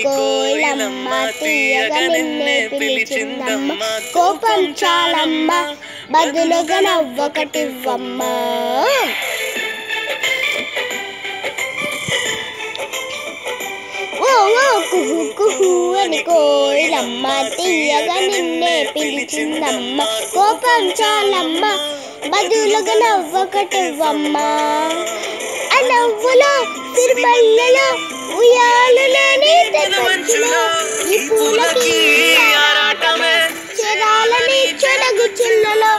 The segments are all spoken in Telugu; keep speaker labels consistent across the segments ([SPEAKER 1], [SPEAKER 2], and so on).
[SPEAKER 1] కోయిలమ్మ తీయగా నిన్నే పిలిచిందమ్మ కోపం చాలమ్మ బదులుగా నవ్వొకటివ్వమ్మ కుహు కుహు అని కోయిలమ్మ తీయగా నిన్నే పిలిచిందమ్మ కోపం చాలమ్మ బదులుగా నవ్వొకటివ్వమ్మ ఆ నవ్వులో సిరిబల్లలో ఉయ్యాలలోని తెచ్చులో ఈ పూలకి ఆరాటమే చెరాలని చెడగు చిల్లలో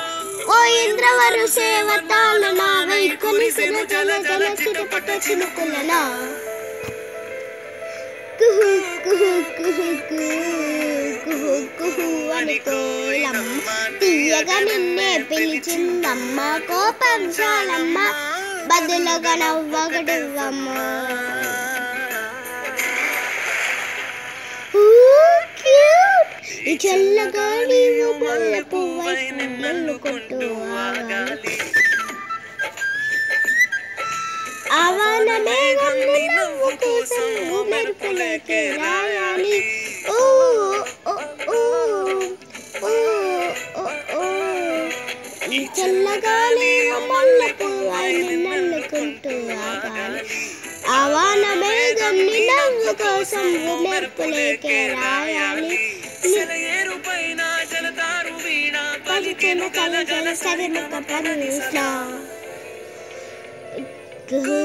[SPEAKER 1] ఓ ఇంద్రవరు సేవతాలు నా వైకుని సిన జల జల చిటపట చినుకులలో కుహు కుహు కుహు కుహు కుహు అని కోయిలమ్మ తీయగా నిన్నే పిలిచిందమ్మ కోపం చాలమ్మ బదులుగా నవ్వొకటివ్వమ్మ ఈ చల్లగాలి ముళ్ళ పువ్వై నన్నుకుంటూ ఆగాలి ఆవాన మేఘం నవ్వు కోసం మెరుపులకే రాయాలి ఓ ఓ ఓ ఓ ఈ చల్లగాలి ముళ్ళ పువ్వై నన్నుకుంటూ ఆగాలి ఆవాన మేఘం నవ్వు కోసం మెరుపులకే రాయాలి పలికిన కలగల సరిముఖ పరుస్లా కుహు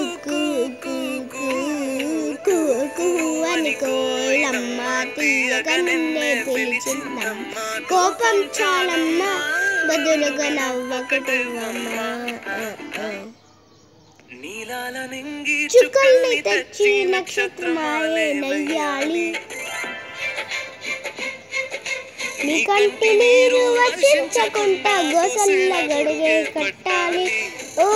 [SPEAKER 1] అని కోయిలమ్మ తీయగా నిన్నే పిలిచిందమ్మ కోపం చాలమ్మ బదులుగా నవ్వొకటివ్వమ్మ చుక్కల్ని తెచ్చి నక్షత్రమాలే నెయ్యాలి నీ కంటి నీరు వర్షించకుండా గోసల్ల గడిగే కట్టాలి ఓ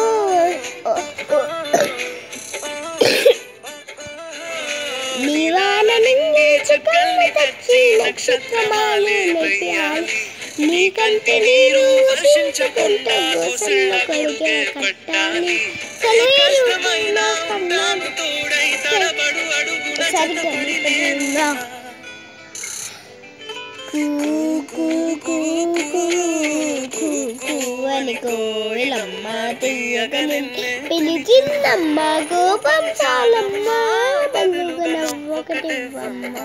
[SPEAKER 1] నీ వాన నింగి చుక్కల్ని తెచ్చి నక్షత్రమాలే నెయ్యాలి నీ కంటి నీరు వర్షించకుండా గోసల్ల గడిగే కట్టాలి సలేరుపైన కన్నాను సరిగ్గా అని కోయిలమ్మ తీయగా నిన్నే పిలిచిందమ్మ కోపం చాలమ్మ బదులుగా నవ్వొకటివ్వమ్మ